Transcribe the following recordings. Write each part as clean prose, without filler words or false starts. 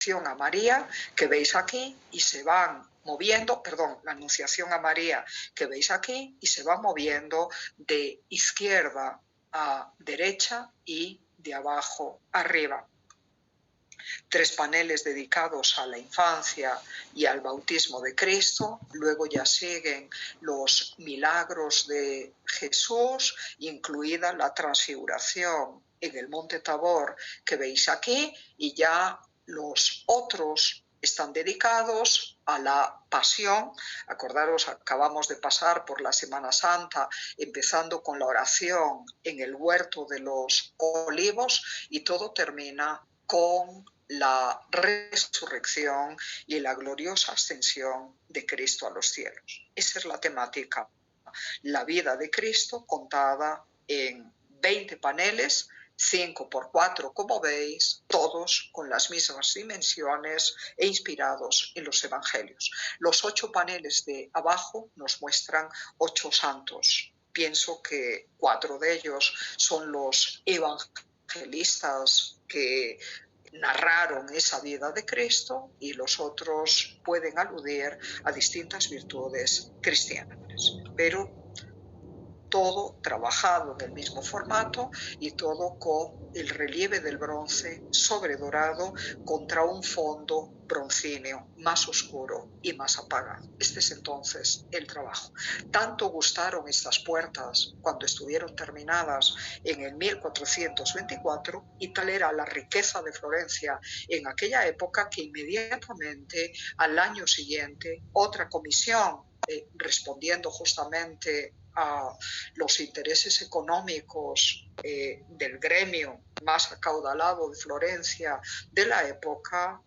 a María que veis aquí y se van moviendo, perdón, la Anunciación a María que veis aquí y se va moviendo de izquierda a derecha y de abajo arriba. 3 paneles dedicados a la infancia y al bautismo de Cristo, luego ya siguen los milagros de Jesús, incluida la transfiguración en el Monte Tabor que veis aquí, y ya los otros están dedicados a la pasión. Acordaros, acabamos de pasar por la Semana Santa, empezando con la oración en el Huerto de los Olivos, y todo termina con la resurrección y la gloriosa ascensión de Cristo a los cielos. Esa es la temática, la vida de Cristo contada en 20 paneles, 5 por 4, como veis, todos con las mismas dimensiones e inspirados en los evangelios. Los 8 paneles de abajo nos muestran 8 santos. Pienso que 4 de ellos son los evangelistas que narraron esa vida de Cristo, y los otros pueden aludir a distintas virtudes cristianas, pero todo trabajado en el mismo formato y todo con el relieve del bronce sobredorado contra un fondo broncíneo más oscuro y más apagado. Este es entonces el trabajo. Tanto gustaron estas puertas cuando estuvieron terminadas en el 1424, y tal era la riqueza de Florencia en aquella época, que inmediatamente al año siguiente otra comisión, respondiendo justamente a los intereses económicos del gremio más acaudalado de Florencia de la época,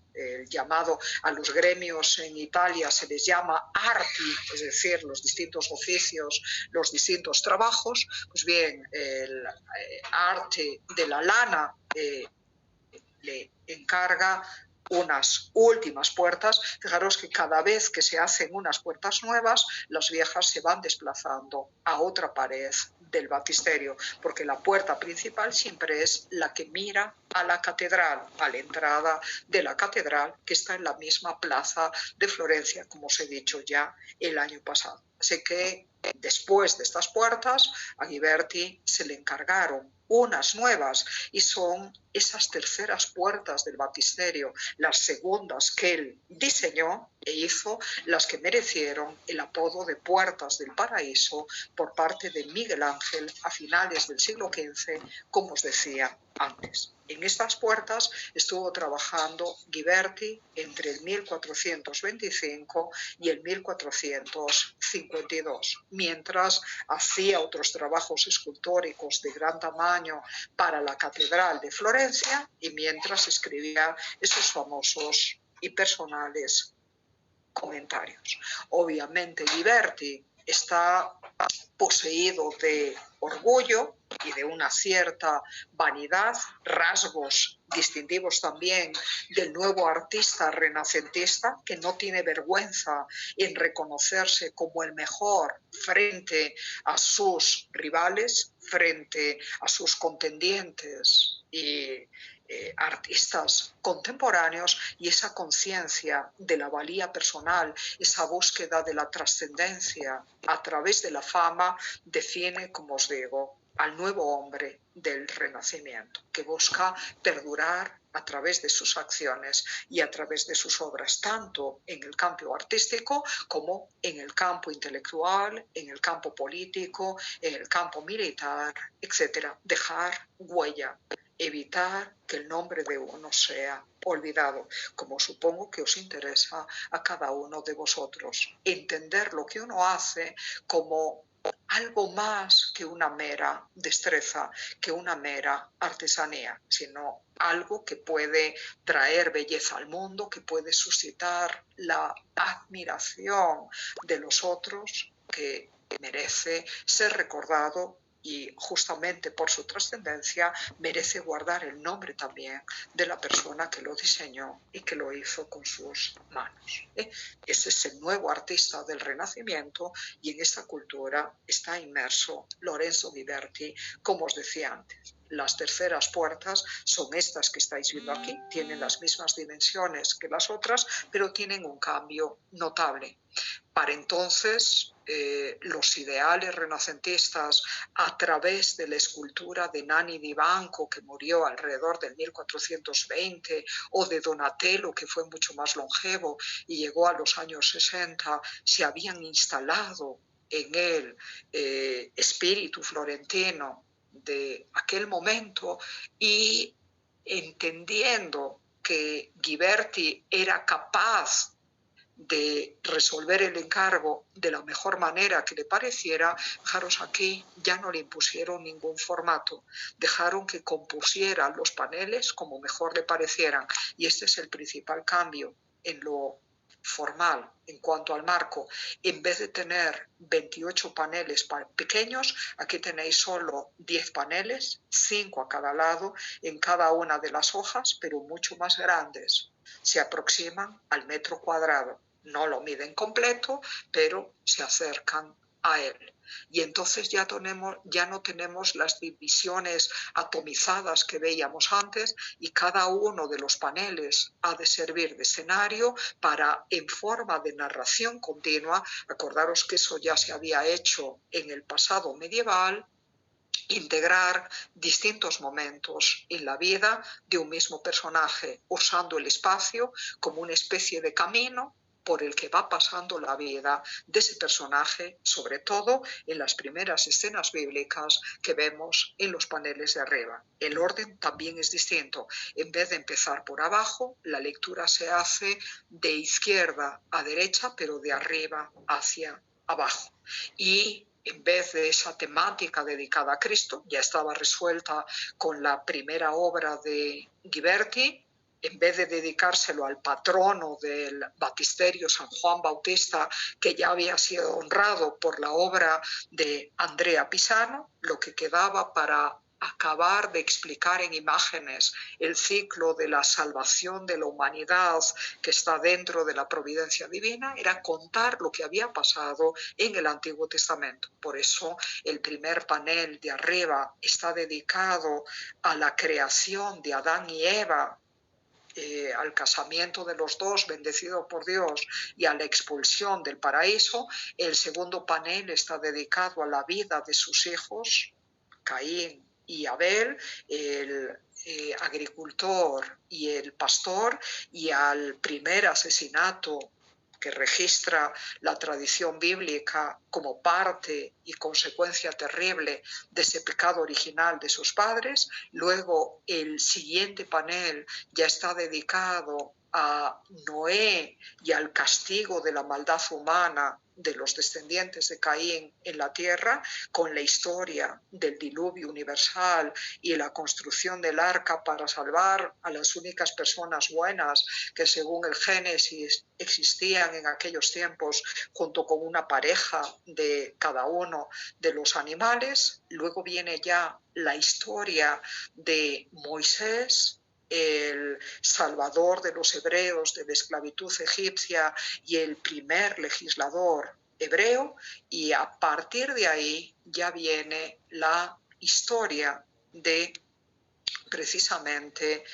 llamado, a los gremios en Italia se les llama arti, es decir, los distintos oficios, los distintos trabajos. Pues bien, el arte de la lana le encarga unas últimas puertas. Fijaros que cada vez que se hacen unas puertas nuevas, las viejas se van desplazando a otra pared del baptisterio, porque la puerta principal siempre es la que mira a la catedral, a la entrada de la catedral, que está en la misma plaza de Florencia, como os he dicho ya el año pasado. Así que después de estas puertas, a Ghiberti se le encargaron unas nuevas, y son esas terceras puertas del baptisterio, las segundas que él diseñó e hizo, las que merecieron el apodo de puertas del paraíso por parte de Miguel Ángel a finales del siglo XV, como os decía antes. En estas puertas estuvo trabajando Ghiberti entre el 1425 y el 1452, mientras hacía otros trabajos escultóricos de gran tamaño para la Catedral de Florencia y mientras escribía esos famosos y personales comentarios. Obviamente Ghiberti está poseído de orgullo y de una cierta vanidad, rasgos distintivos también del nuevo artista renacentista, que no tiene vergüenza en reconocerse como el mejor frente a sus rivales, frente a sus contendientes y artistas contemporáneos, y esa conciencia de la valía personal, esa búsqueda de la trascendencia a través de la fama, define, como os digo, al nuevo hombre del Renacimiento, que busca perdurar a través de sus acciones y a través de sus obras, tanto en el campo artístico como en el campo intelectual, en el campo político, en el campo militar, etc. Dejar huella, evitar que el nombre de uno sea olvidado, como supongo que os interesa a cada uno de vosotros. Entender lo que uno hace como algo más que una mera destreza, que una mera artesanía, sino algo que puede traer belleza al mundo, que puede suscitar la admiración de los otros, que merece ser recordado y justamente por su trascendencia merece guardar el nombre también de la persona que lo diseñó y que lo hizo con sus manos. Ese es el nuevo artista del Renacimiento y en esta cultura está inmerso Lorenzo Ghiberti, como os decía antes. Las terceras puertas son estas que estáis viendo aquí, tienen las mismas dimensiones que las otras, pero tienen un cambio notable. Para entonces, los ideales renacentistas a través de la escultura de Nani di Banco, que murió alrededor del 1420, o de Donatello, que fue mucho más longevo y llegó a los años 60, se habían instalado en el espíritu florentino de aquel momento, y entendiendo que Ghiberti era capaz de resolver el encargo de la mejor manera que le pareciera, fijaros aquí, ya no le impusieron ningún formato, dejaron que compusiera los paneles como mejor le parecieran, y este es el principal cambio en lo formal. En cuanto al marco, en vez de tener 28 paneles pequeños, aquí tenéis solo 10 paneles, 5 a cada lado, en cada una de las hojas, pero mucho más grandes. Se aproximan al metro cuadrado. No lo miden completo, pero se acercan a él. Y entonces ya no tenemos las divisiones atomizadas que veíamos antes, y cada uno de los paneles ha de servir de escenario para, en forma de narración continua, acordaros que eso ya se había hecho en el pasado medieval, integrar distintos momentos en la vida de un mismo personaje, usando el espacio como una especie de camino por el que va pasando la vida de ese personaje, sobre todo en las primeras escenas bíblicas que vemos en los paneles de arriba. El orden también es distinto. En vez de empezar por abajo, la lectura se hace de izquierda a derecha, pero de arriba hacia abajo. Y en vez de esa temática dedicada a Cristo, ya estaba resuelta con la primera obra de Ghiberti, en vez de dedicárselo al patrono del baptisterio, San Juan Bautista, que ya había sido honrado por la obra de Andrea Pisano, lo que quedaba para acabar de explicar en imágenes el ciclo de la salvación de la humanidad que está dentro de la providencia divina era contar lo que había pasado en el Antiguo Testamento. Por eso el primer panel de arriba está dedicado a la creación de Adán y Eva, al casamiento de los dos, bendecido por Dios, y a la expulsión del paraíso. El segundo panel está dedicado a la vida de sus hijos, Caín y Abel, el agricultor y el pastor, y al primer asesinato que registra la tradición bíblica como parte y consecuencia terrible de ese pecado original de sus padres. Luego el siguiente panel ya está dedicado a Noé y al castigo de la maldad humana de los descendientes de Caín en la tierra, con la historia del diluvio universal y la construcción del arca para salvar a las únicas personas buenas que según el Génesis existían en aquellos tiempos, junto con una pareja de cada uno de los animales. Luego viene ya la historia de Moisés, el salvador de los hebreos de la esclavitud egipcia y el primer legislador hebreo, y a partir de ahí ya viene la historia de precisamente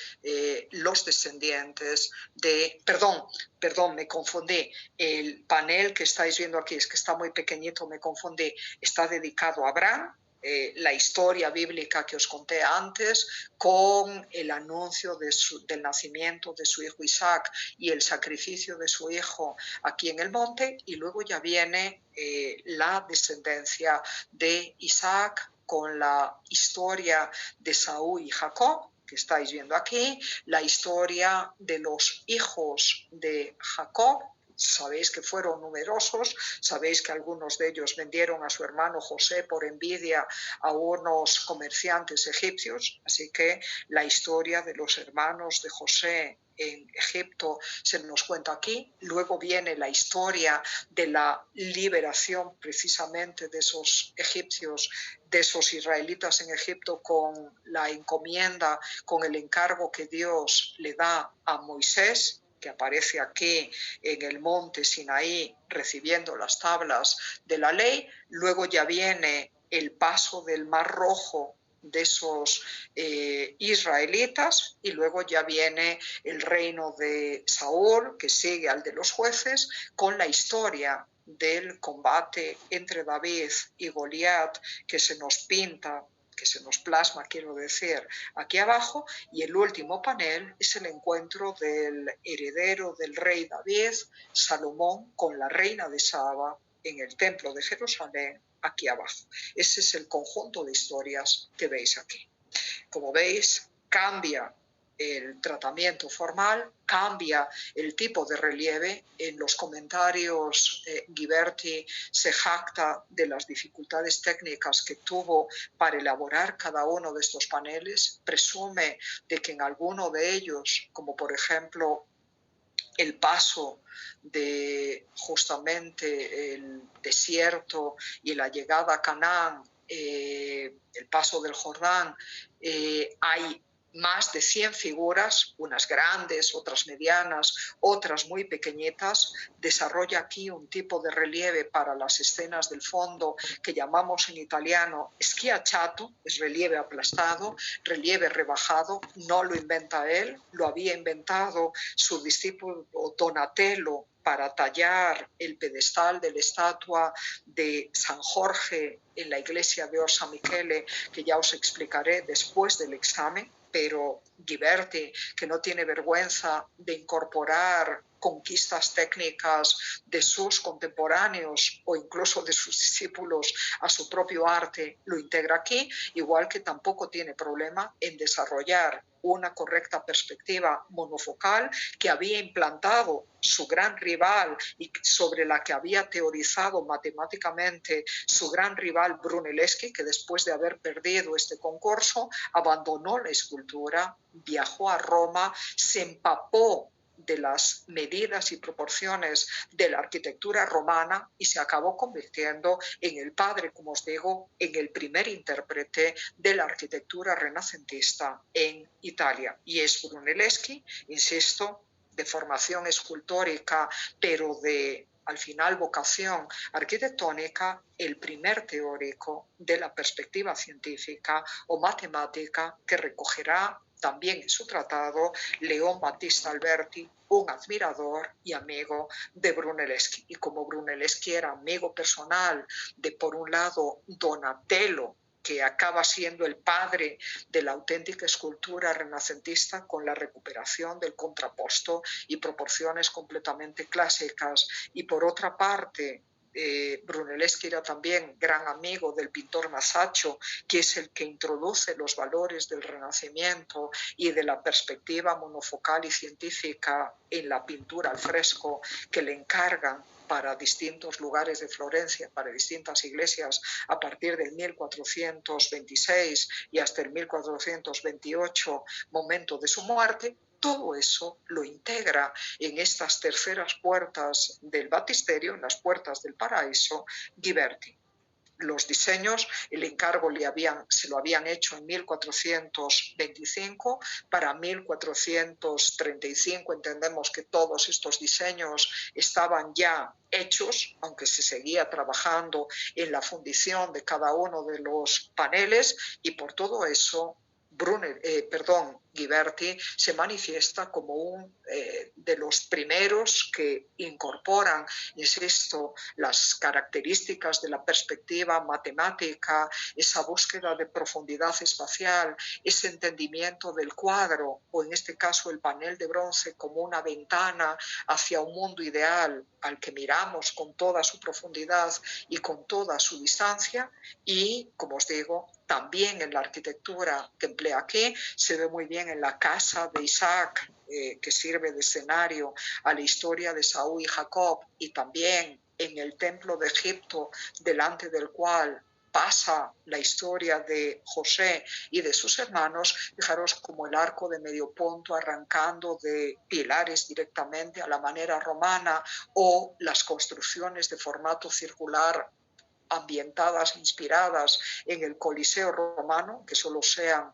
los descendientes de... Perdón, me confundí. El panel que estáis viendo aquí, es que está muy pequeñito, me confundí. Está dedicado a Abraham, la historia bíblica que os conté antes, con el anuncio del nacimiento de su hijo Isaac y el sacrificio de su hijo aquí en el monte, y luego ya viene la descendencia de Isaac con la historia de Saúl y Jacob, que estáis viendo aquí, la historia de los hijos de Jacob, sabéis que fueron numerosos, sabéis que algunos de ellos vendieron a su hermano José por envidia a unos comerciantes egipcios, así que la historia de los hermanos de José en Egipto se nos cuenta aquí. Luego viene la historia de la liberación precisamente de esos egipcios, de esos israelitas en Egipto, con la encomienda, con el encargo que Dios le da a Moisés, que aparece aquí en el monte Sinaí recibiendo las tablas de la ley. Luego ya viene el paso del Mar Rojo de esos israelitas, y luego ya viene el reino de Saúl, que sigue al de los jueces, con la historia del combate entre David y Goliat, que se nos pinta, que se nos plasma, quiero decir, aquí abajo. Y el último panel es el encuentro del heredero del rey David, Salomón, con la reina de Saba en el templo de Jerusalén, aquí abajo. Ese es el conjunto de historias que veis aquí. Como veis, cambia el tratamiento formal, cambia el tipo de relieve. En los comentarios Ghiberti se jacta de las dificultades técnicas que tuvo para elaborar cada uno de estos paneles, presume de que en alguno de ellos, como por ejemplo el paso de justamente el desierto y la llegada a Canaán, el paso del Jordán, hay más de 100 figuras, unas grandes, otras medianas, otras muy pequeñitas. Desarrolla aquí un tipo de relieve para las escenas del fondo que llamamos en italiano schiacciato, es relieve aplastado, relieve rebajado. No lo inventa él, lo había inventado su discípulo Donatello para tallar el pedestal de la estatua de San Jorge en la iglesia de Orsa Michele, que ya os explicaré después del examen. Pero Ghiberti, que no tiene vergüenza de incorporar conquistas técnicas de sus contemporáneos o incluso de sus discípulos a su propio arte, lo integra aquí, igual que tampoco tiene problema en desarrollar una correcta perspectiva monofocal que había implantado su gran rival y sobre la que había teorizado matemáticamente su gran rival Brunelleschi, que después de haber perdido este concurso abandonó la escultura, viajó a Roma, se empapó de las medidas y proporciones de la arquitectura romana y se acabó convirtiendo en el padre, como os digo, en el primer intérprete de la arquitectura renacentista en Italia. Y es Brunelleschi, insisto, de formación escultórica, pero de al final vocación arquitectónica, el primer teórico de la perspectiva científica o matemática que recogerá también en su tratado León Battista Alberti, un admirador y amigo de Brunelleschi. Y como Brunelleschi era amigo personal de, por un lado, Donatello, que acaba siendo el padre de la auténtica escultura renacentista con la recuperación del contrapposto y proporciones completamente clásicas, y por otra parte Brunelleschi era también gran amigo del pintor Masaccio, que es el que introduce los valores del Renacimiento y de la perspectiva monofocal y científica en la pintura al fresco que le encargan para distintos lugares de Florencia, para distintas iglesias, a partir del 1426 y hasta el 1428, momento de su muerte. Todo eso lo integra en estas terceras puertas del baptisterio, en las puertas del paraíso, Ghiberti. Los diseños, el encargo se lo habían hecho en 1425, para 1435 entendemos que todos estos diseños estaban ya hechos, aunque se seguía trabajando en la fundición de cada uno de los paneles, y por todo eso Ghiberti se manifiesta como un de los primeros que incorporan, insisto, las características de la perspectiva matemática, esa búsqueda de profundidad espacial, ese entendimiento del cuadro, o en este caso el panel de bronce, como una ventana hacia un mundo ideal al que miramos con toda su profundidad y con toda su distancia. Y, como os digo, también en la arquitectura que emplea aquí, se ve muy bien en la casa de Isaac, que sirve de escenario a la historia de Saúl y Jacob, y también en el templo de Egipto, delante del cual pasa la historia de José y de sus hermanos. Fijaros como el arco de medio punto arrancando de pilares directamente a la manera romana, o las construcciones de formato circular ambientadas, inspiradas en el Coliseo romano, que solo sean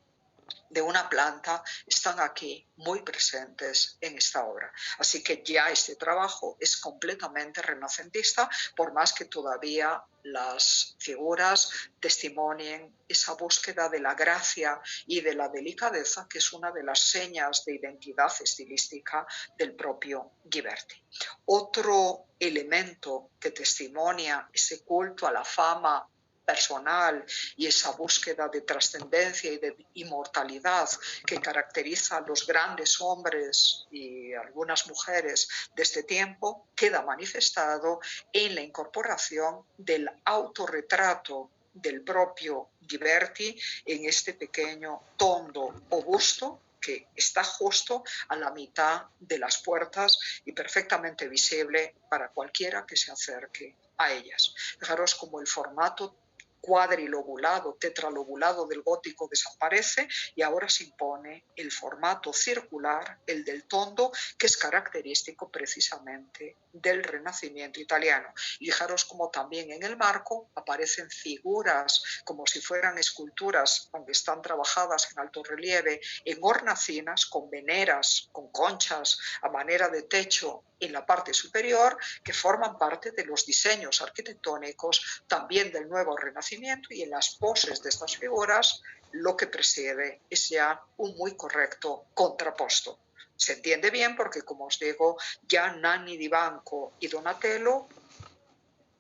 de una planta, están aquí muy presentes en esta obra. Así que ya este trabajo es completamente renacentista, por más que todavía las figuras testimonien esa búsqueda de la gracia y de la delicadeza, que es una de las señas de identidad estilística del propio Ghiberti. Otro elemento que testimonia ese culto a la fama personal y esa búsqueda de trascendencia y de inmortalidad que caracteriza a los grandes hombres y algunas mujeres de este tiempo, queda manifestado en la incorporación del autorretrato del propio Ghiberti en este pequeño tondo o busto que está justo a la mitad de las puertas y perfectamente visible para cualquiera que se acerque a ellas. Fijaros como el formato cuadrilobulado, tetralobulado del gótico desaparece y ahora se impone el formato circular, el del tondo, que es característico precisamente del Renacimiento italiano. Y fijaros como también en el marco aparecen figuras como si fueran esculturas, aunque están trabajadas en alto relieve, en hornacinas con veneras, con conchas a manera de techo en la parte superior, que forman parte de los diseños arquitectónicos también del nuevo Renacimiento, y en las poses de estas figuras lo que preside es ya un muy correcto contraposto. Se entiende bien porque, como os digo, ya Nanni di Banco y Donatello,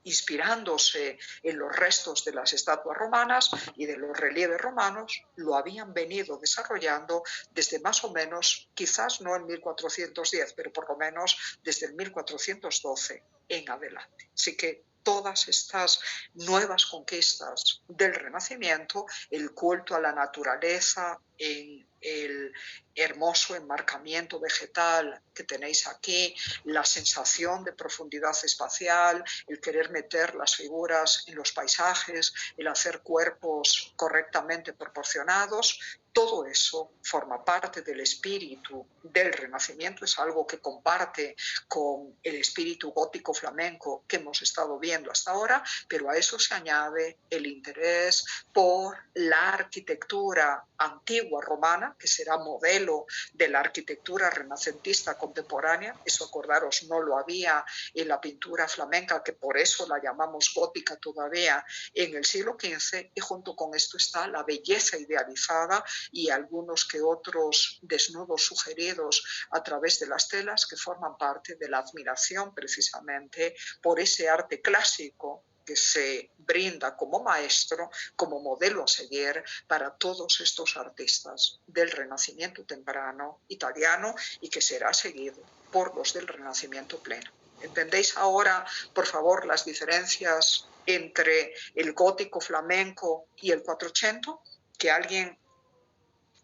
inspirándose en los restos de las estatuas romanas y de los relieves romanos, lo habían venido desarrollando desde más o menos, quizás no en 1410, pero por lo menos desde el 1412 en adelante. Así que todas estas nuevas conquistas del Renacimiento, el culto a la naturaleza en el hermoso enmarcamiento vegetal que tenéis aquí, la sensación de profundidad espacial, el querer meter las figuras en los paisajes, el hacer cuerpos correctamente proporcionados, todo eso forma parte del espíritu del Renacimiento, es algo que comparte con el espíritu gótico flamenco que hemos estado viendo hasta ahora, pero a eso se añade el interés por la arquitectura antigua romana, que será modelo de la arquitectura renacentista contemporánea. Eso, acordaros, no lo había en la pintura flamenca, que por eso la llamamos gótica todavía en el siglo XV, y junto con esto está la belleza idealizada y algunos que otros desnudos sugeridos a través de las telas, que forman parte de la admiración precisamente por ese arte clásico que se brinda como maestro, como modelo a seguir para todos estos artistas del Renacimiento temprano italiano, y que será seguido por los del Renacimiento pleno. ¿Entendéis ahora, por favor, las diferencias entre el gótico flamenco y el 480? Que alguien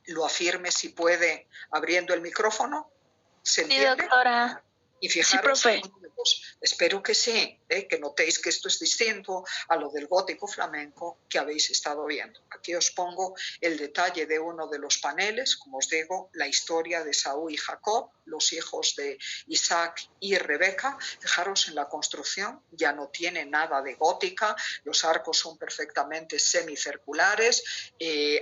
lo afirme si puede, abriendo el micrófono. ¿Se entiende? Sí, doctora. Y fijaros, sí, espero que sí, que notéis que esto es distinto a lo del gótico flamenco que habéis estado viendo. Aquí os pongo el detalle de uno de los paneles, como os digo, la historia de Saúl y Jacob, los hijos de Isaac y Rebeca. Fijaros en la construcción, ya no tiene nada de gótica, los arcos son perfectamente semicirculares,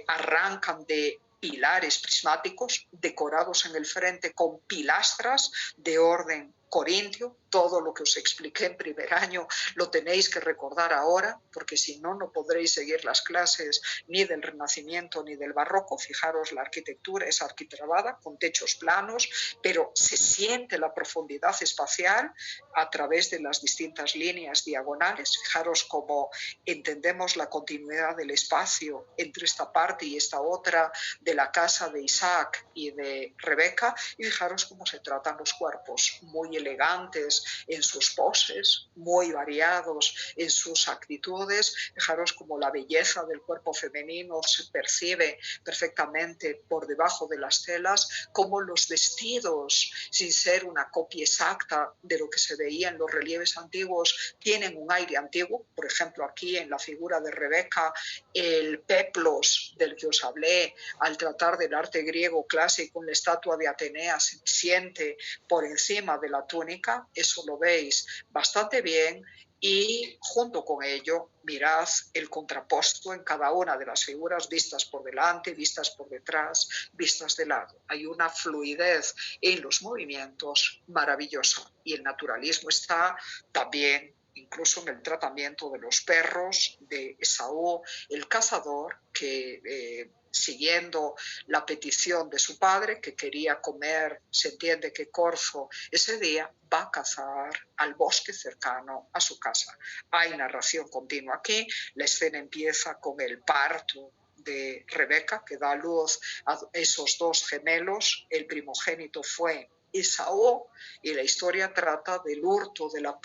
arrancan de pilares prismáticos decorados en el frente con pilastras de orden corintio. Todo lo que os expliqué en primer año lo tenéis que recordar ahora, porque si no, no podréis seguir las clases ni del Renacimiento ni del Barroco. Fijaros, la arquitectura es arquitrabada con techos planos, pero se siente la profundidad espacial a través de las distintas líneas diagonales. Fijaros cómo entendemos la continuidad del espacio entre esta parte y esta otra de la casa de Isaac y de Rebeca, y fijaros cómo se tratan los cuerpos muy elegantes en sus poses, muy variados en sus actitudes. Fijaros cómo la belleza del cuerpo femenino se percibe perfectamente por debajo de las telas, cómo los vestidos, sin ser una copia exacta de lo que se veía en los relieves antiguos, tienen un aire antiguo. Por ejemplo, aquí en la figura de Rebeca, el peplos del que os hablé, al tratar del arte griego clásico, la estatua de Atenea se siente por encima de la túnica, eso lo veis bastante bien. Y junto con ello, mirad el contraposto en cada una de las figuras, vistas por delante, vistas por detrás, vistas de lado. Hay una fluidez en los movimientos maravillosa, y el naturalismo está también incluso en el tratamiento de los perros de Esaú, el cazador, que siguiendo la petición de su padre, que quería comer, se entiende que Corzo ese día, va a cazar al bosque cercano a su casa. Hay narración continua aquí, la escena empieza con el parto de Rebeca, que da a luz a esos dos gemelos. El primogénito fue Esaú, y la historia trata del hurto de la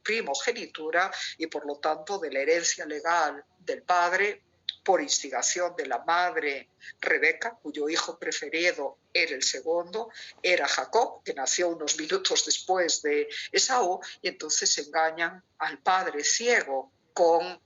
primogenitura y por lo tanto de la herencia legal del padre por instigación de la madre Rebeca, cuyo hijo preferido era el segundo, era Jacob, que nació unos minutos después de Esaú, y entonces engañan al padre ciego con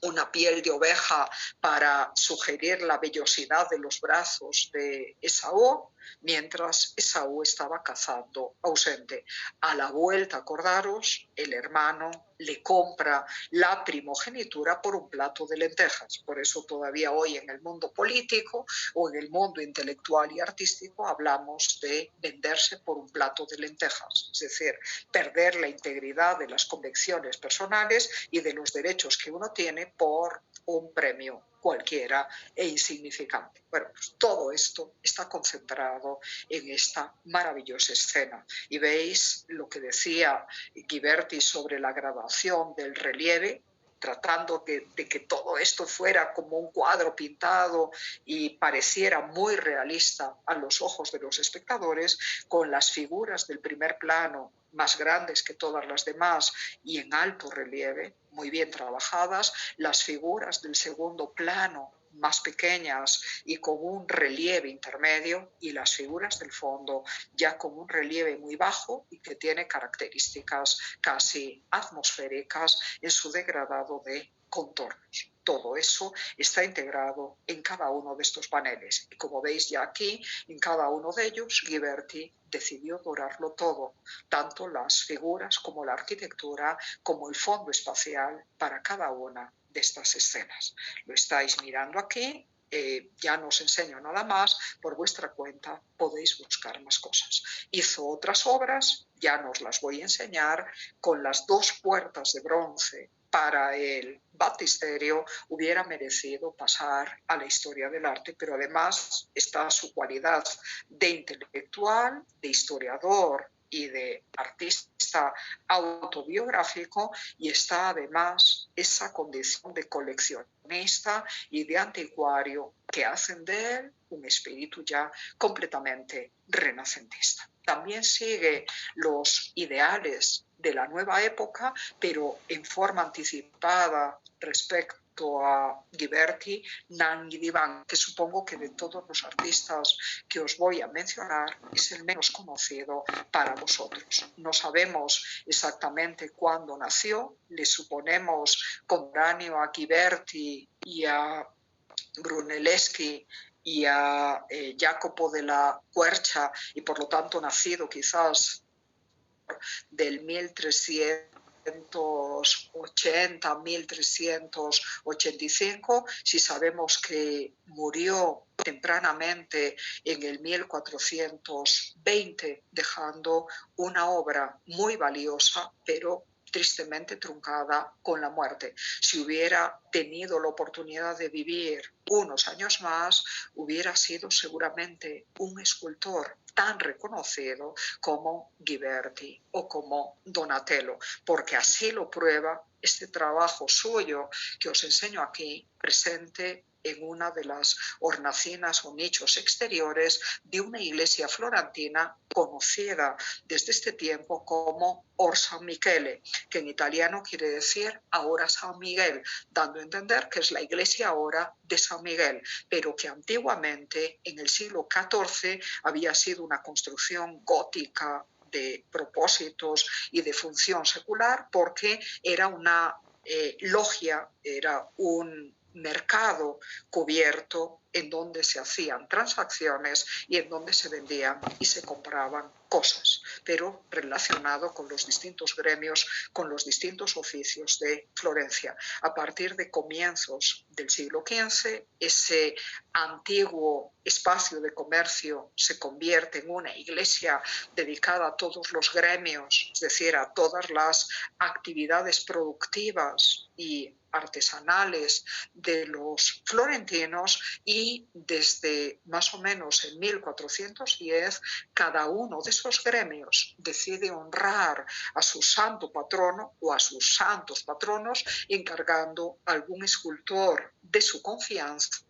una piel de oveja para sugerir la vellosidad de los brazos de Esaú, mientras Esaú estaba cazando ausente. A la vuelta, acordaros, el hermano le compra la primogenitura por un plato de lentejas. Por eso todavía hoy en el mundo político o en el mundo intelectual y artístico hablamos de venderse por un plato de lentejas, es decir, perder la integridad de las convicciones personales y de los derechos que uno tiene por un premio cualquiera e insignificante. Bueno, pues todo esto está concentrado en esta maravillosa escena. Y veis lo que decía Ghiberti sobre la graduación del relieve, tratando de que todo esto fuera como un cuadro pintado y pareciera muy realista a los ojos de los espectadores, con las figuras del primer plano más grandes que todas las demás y en alto relieve, muy bien trabajadas, las figuras del segundo plano más pequeñas y con un relieve intermedio, y las figuras del fondo ya con un relieve muy bajo y que tiene características casi atmosféricas en su degradado de contornos. Todo eso está integrado en cada uno de estos paneles. Y como veis ya aquí, en cada uno de ellos, Ghiberti decidió dorarlo todo, tanto las figuras como la arquitectura, como el fondo espacial para cada una de estas escenas. Lo estáis mirando aquí. Ya no os enseño nada más, por vuestra cuenta podéis buscar más cosas. Hizo otras obras, ya no os las voy a enseñar, con las dos puertas de bronce para el baptisterio hubiera merecido pasar a la historia del arte, pero además está su cualidad de intelectual, de historiador y de artista autobiográfico, y está además esa condición de coleccionista y de anticuario que hacen de él un espíritu ya completamente renacentista. También sigue los ideales de la nueva época, pero en forma anticipada respecto a Ghiberti, Nanghi Divan, que supongo que de todos los artistas que os voy a mencionar es el menos conocido para vosotros. No sabemos exactamente cuándo nació, le suponemos contemporáneo a Ghiberti y a Brunelleschi y a Jacopo de la Quercia, y por lo tanto nacido quizás del 1380, 1385, si sabemos que murió tempranamente en el 1420, dejando una obra muy valiosa, pero tristemente truncada con la muerte. Si hubiera tenido la oportunidad de vivir unos años más, hubiera sido seguramente un escultor tan reconocido como Ghiberti o como Donatello, porque así lo prueba este trabajo suyo que os enseño aquí, presente en una de las hornacinas o nichos exteriores de una iglesia florentina conocida desde este tiempo como Or San Michele, que en italiano quiere decir ahora San Miguel, dando a entender que es la iglesia ahora de San Miguel, pero que antiguamente en el siglo XIV había sido una construcción gótica de propósitos y de función secular, porque era una logia, era un mercado cubierto en donde se hacían transacciones y en donde se vendían y se compraban cosas, pero relacionado con los distintos gremios, con los distintos oficios de Florencia. A partir de comienzos del siglo XV, ese antiguo espacio de comercio se convierte en una iglesia dedicada a todos los gremios, es decir, a todas las actividades productivas y artesanales de los florentinos, y desde más o menos en 1410 cada uno de esos gremios decide honrar a su santo patrono o a sus santos patronos, encargando a algún escultor de su confianza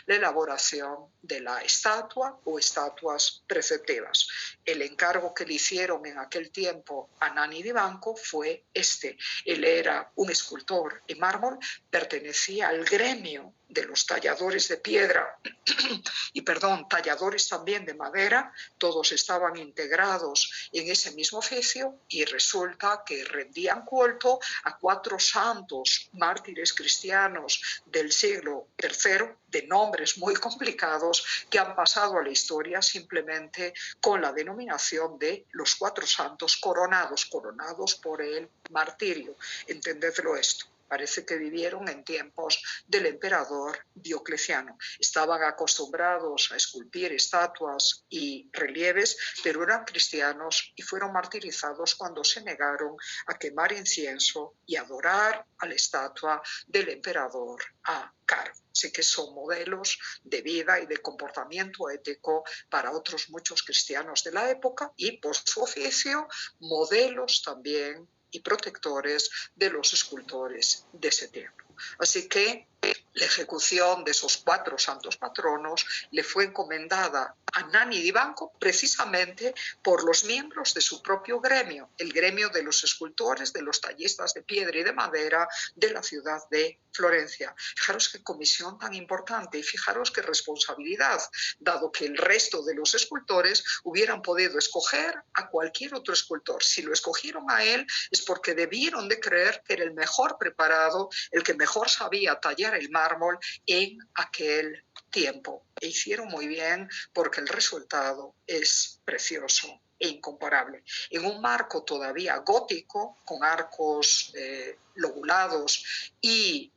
la elaboración de la estatua o estatuas preceptivas. El encargo que le hicieron en aquel tiempo a Nani di Banco fue este. Él era un escultor en mármol, pertenecía al gremio de los talladores de piedra y talladores también de madera, todos estaban integrados en ese mismo oficio, y resulta que rendían culto a 4 santos mártires cristianos del siglo III, de nombres muy complicados, que han pasado a la historia simplemente con la denominación de los 4 santos coronados por el martirio. Entendedlo esto. Parece que vivieron en tiempos del emperador Diocleciano. Estaban acostumbrados a esculpir estatuas y relieves, pero eran cristianos y fueron martirizados cuando se negaron a quemar incienso y adorar a la estatua del emperador a cargo. Así que son modelos de vida y de comportamiento ético para otros muchos cristianos de la época, y por su oficio modelos también y protectores de los escultores de ese tiempo. Así que la ejecución de esos 4 santos patronos le fue encomendada a Nani di Banco precisamente por los miembros de su propio gremio, el gremio de los escultores, de los tallistas de piedra y de madera de la ciudad de Florencia. Fijaros qué comisión tan importante y fijaros qué responsabilidad, dado que el resto de los escultores hubieran podido escoger a cualquier otro escultor. Si lo escogieron a él es porque debieron de creer que era el mejor preparado, el que mejor sabía tallar el mármol en aquel tiempo. E hicieron muy bien, porque el resultado es precioso e incomparable. En un marco todavía gótico, con arcos lobulados y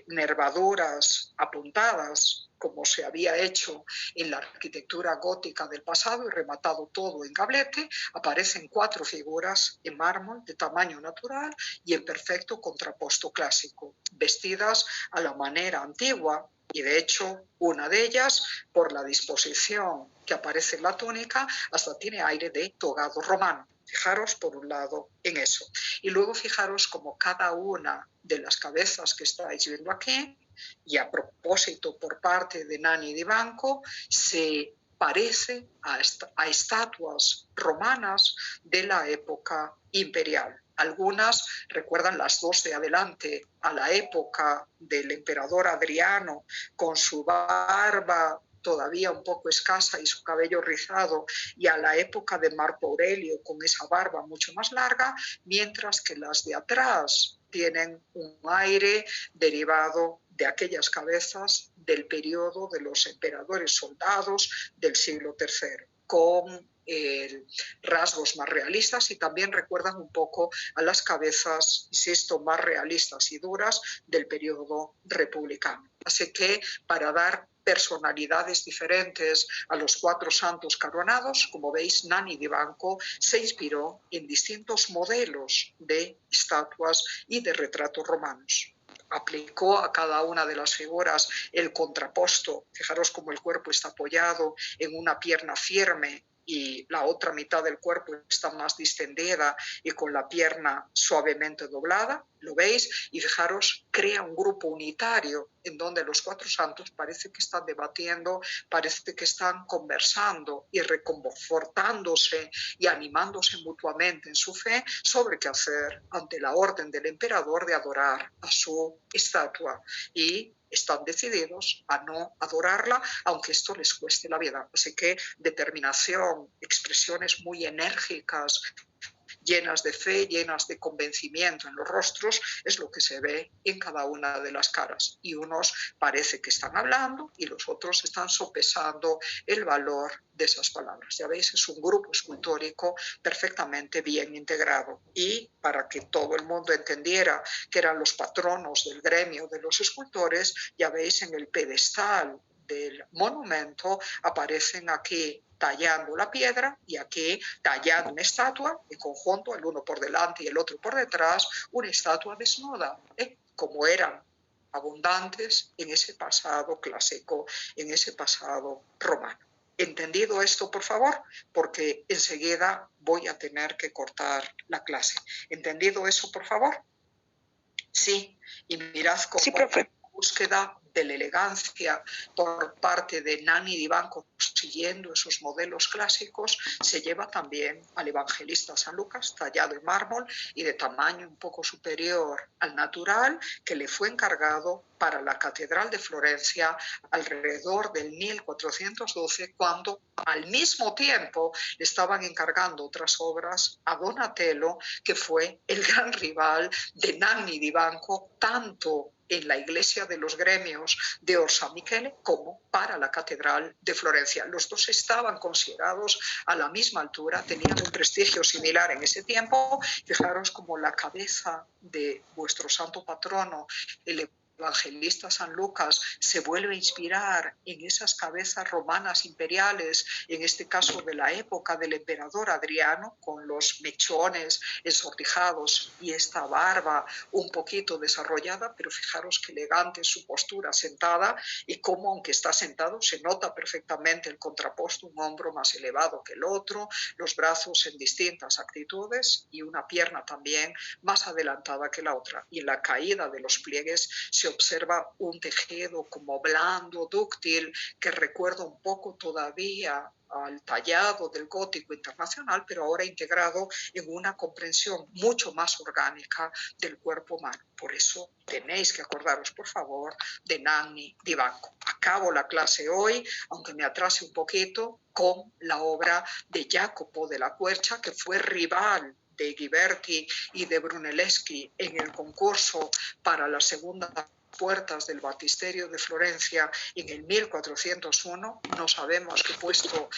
nervaduras apuntadas, como se había hecho en la arquitectura gótica del pasado, y rematado todo en gablete, aparecen 4 figuras en mármol de tamaño natural y en perfecto contraposto clásico, vestidas a la manera antigua, y de hecho una de ellas, por la disposición que aparece en la túnica, hasta tiene aire de togado romano. Fijaros por un lado en eso. Y luego fijaros como cada una de las cabezas que estáis viendo aquí, y a propósito por parte de Nani di Banco, se parece a estatuas romanas de la época imperial. Algunas recuerdan, las 2 de adelante, a la época del emperador Adriano, con su barba todavía un poco escasa y su cabello rizado, y a la época de Marco Aurelio, con esa barba mucho más larga, mientras que las de atrás tienen un aire derivado de aquellas cabezas del periodo de los emperadores soldados del siglo III, con rasgos más realistas, y también recuerdan un poco a las cabezas, insisto, más realistas y duras del periodo republicano. Así que, para dar personalidades diferentes a los 4 santos coronados, como veis, Nani di Banco se inspiró en distintos modelos de estatuas y de retratos romanos. Aplicó a cada una de las figuras el contraposto. Fijaros cómo el cuerpo está apoyado en una pierna firme y la otra mitad del cuerpo está más distendida y con la pierna suavemente doblada, lo veis, y fijaros, crea un grupo unitario en donde los cuatro santos parece que están debatiendo, parece que están conversando y reconfortándose y animándose mutuamente en su fe sobre qué hacer ante la orden del emperador de adorar a su estatua, y están decididos a no adorarla, aunque esto les cueste la vida. Así que determinación, expresiones muy enérgicas, llenas de fe, llenas de convencimiento en los rostros, es lo que se ve en cada una de las caras. Y unos parece que están hablando y los otros están sopesando el valor de esas palabras. Ya veis, es un grupo escultórico perfectamente bien integrado. Y para que todo el mundo entendiera que eran los patronos del gremio de los escultores, ya veis en el pedestal del monumento aparecen aquí tallando la piedra y aquí tallando una estatua en conjunto, el uno por delante y el otro por detrás, una estatua desnuda, como eran abundantes en ese pasado clásico, en ese pasado romano. ¿Entendido esto, por favor? Porque enseguida voy a tener que cortar la clase. ¿Entendido eso, por favor? Sí, y mirad cómo Sí, profe. la búsqueda de la elegancia por parte de Nanni di Banco, siguiendo esos modelos clásicos, se lleva también al evangelista San Lucas, tallado en mármol y de tamaño un poco superior al natural, que le fue encargado para la Catedral de Florencia alrededor del 1412, cuando al mismo tiempo le estaban encargando otras obras a Donatello, que fue el gran rival de Nanni di Banco, tanto en la iglesia de los gremios de Orsa Michele como para la Catedral de Florencia. Los dos estaban considerados a la misma altura, tenían un prestigio similar en ese tiempo. Fijaros como la cabeza de vuestro santo patrono, el evangelista San Lucas, se vuelve a inspirar en esas cabezas romanas imperiales, en este caso de la época del emperador Adriano, con los mechones ensortijados y esta barba un poquito desarrollada, pero fijaros qué elegante su postura sentada y cómo, aunque está sentado, se nota perfectamente el contraposto, un hombro más elevado que el otro, los brazos en distintas actitudes y una pierna también más adelantada que la otra. Y en la caída de los pliegues se observa un tejido como blando, dúctil, que recuerda un poco todavía al tallado del gótico internacional, pero ahora integrado en una comprensión mucho más orgánica del cuerpo humano. Por eso tenéis que acordaros, por favor, de Nanni di Banco. Acabo la clase hoy, aunque me atrase un poquito, con la obra de Jacopo della Quercia, que fue rival de Ghiberti y de Brunelleschi en el concurso para la segunda puertas del Baptisterio de Florencia en el 1401. No sabemos qué puesto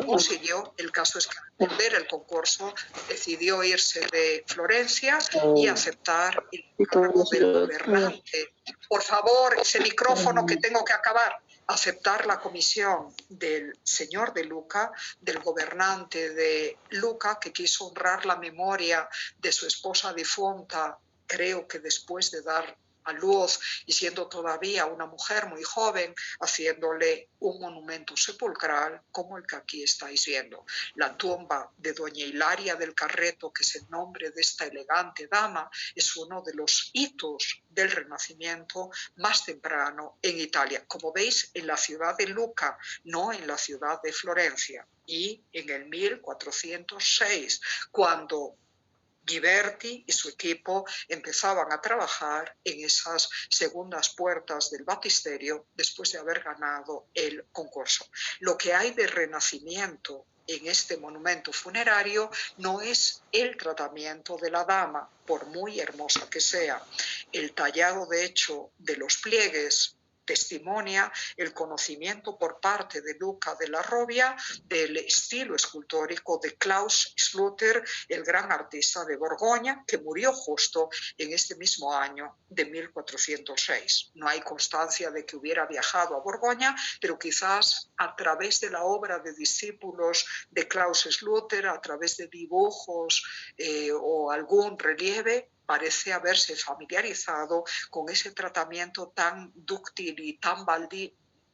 consiguió. El caso es que al perder el concurso decidió irse de Florencia y aceptar el cargo del gobernante. Por favor, ese micrófono que tengo que acabar. Aceptar la comisión del señor de Luca, del gobernante de Luca, que quiso honrar la memoria de su esposa difunta, creo que después de dar a luz y siendo todavía una mujer muy joven, haciéndole un monumento sepulcral como el que aquí estáis viendo. La tumba de doña Hilaria del Carreto, que es el nombre de esta elegante dama, es uno de los hitos del Renacimiento más temprano en Italia. Como veis, en la ciudad de Luca, no en la ciudad de Florencia. Y en el 1406, cuando Ghiberti y su equipo empezaban a trabajar en esas segundas puertas del baptisterio después de haber ganado el concurso. Lo que hay de renacimiento en este monumento funerario no es el tratamiento de la dama, por muy hermosa que sea. El tallado, de hecho, de los pliegues testimonia el conocimiento por parte de Luca della Robbia del estilo escultórico de Klaus Schluter, el gran artista de Borgoña, que murió justo en este mismo año de 1406. No hay constancia de que hubiera viajado a Borgoña, pero quizás a través de la obra de discípulos de Klaus Schluter, a través de dibujos o algún relieve, parece haberse familiarizado con ese tratamiento tan dúctil y tan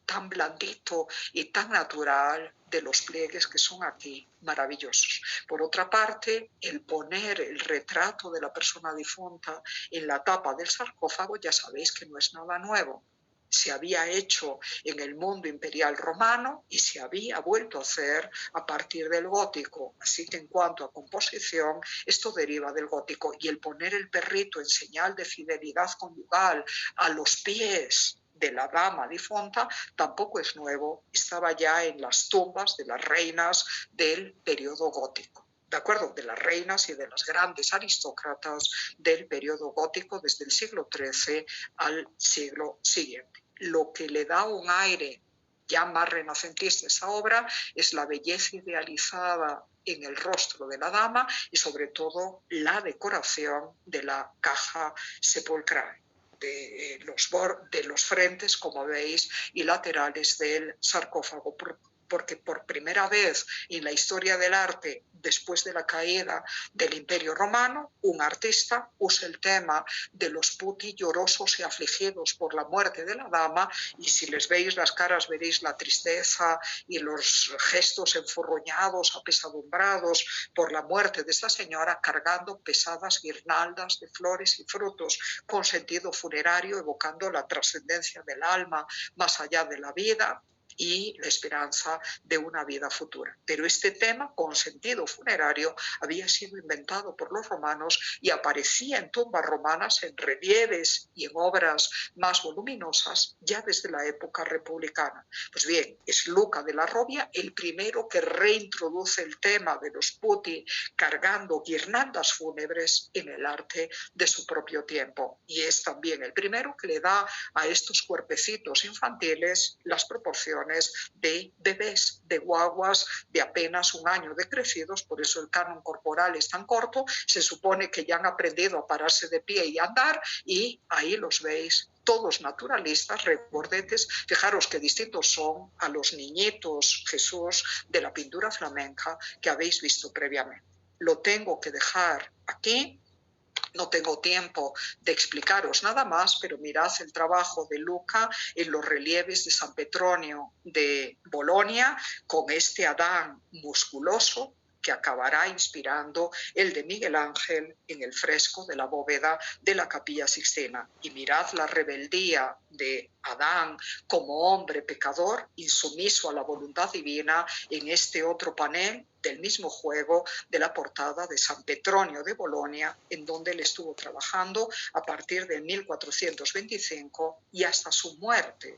tan blandito y tan natural de los pliegues que son aquí maravillosos. Por otra parte, el poner el retrato de la persona difunta en la tapa del sarcófago, ya sabéis que no es nada nuevo. Se había hecho en el mundo imperial romano y se había vuelto a hacer a partir del gótico. Así que en cuanto a composición, esto deriva del gótico. Y el poner el perrito en señal de fidelidad conyugal a los pies de la dama difunta tampoco es nuevo, estaba ya en las tumbas de las reinas del periodo gótico. ¿De acuerdo? De las reinas y de las grandes aristócratas del periodo gótico desde el siglo XIII al siglo siguiente. Lo que le da un aire ya más renacentista a esa obra es la belleza idealizada en el rostro de la dama y sobre todo la decoración de la caja sepulcral. De los frentes, como veis, y laterales del sarcófago, porque por primera vez en la historia del arte, después de la caída del Imperio Romano, un artista usa el tema de los putti llorosos y afligidos por la muerte de la dama, y si les veis las caras veréis la tristeza y los gestos enfurruñados, apesadumbrados por la muerte de esta señora, cargando pesadas guirnaldas de flores y frutos con sentido funerario, evocando la trascendencia del alma más allá de la vida y la esperanza de una vida futura. Pero este tema, con sentido funerario, había sido inventado por los romanos y aparecía en tumbas romanas, en relieves y en obras más voluminosas, ya desde la época republicana. Pues bien, es Luca de la Robbia el primero que reintroduce el tema de los putti cargando guirnaldas fúnebres en el arte de su propio tiempo. Y es también el primero que le da a estos cuerpecitos infantiles las proporciones de bebés, de guaguas de apenas un año de crecidos, por eso el canon corporal es tan corto, se supone que ya han aprendido a pararse de pie y a andar, y ahí los veis todos naturalistas, regordetes. Fijaros qué distintos son a los niñitos Jesús de la pintura flamenca que habéis visto previamente. Lo tengo que dejar aquí. No tengo tiempo de explicaros nada más, pero mirad el trabajo de Luca en los relieves de San Petronio de Bolonia, con este Adán musculoso que acabará inspirando el de Miguel Ángel en el fresco de la bóveda de la Capilla Sixtina. Y mirad la rebeldía de Adán como hombre pecador, insumiso a la voluntad divina, en este otro panel del mismo juego de la portada de San Petronio de Bolonia, en donde él estuvo trabajando a partir de 1425 y hasta su muerte,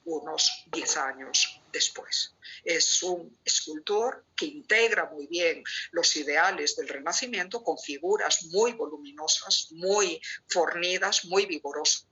unos 10 años después. Es un escultor que integra muy bien los ideales del Renacimiento con figuras muy voluminosas, muy fornidas, muy vigorosas,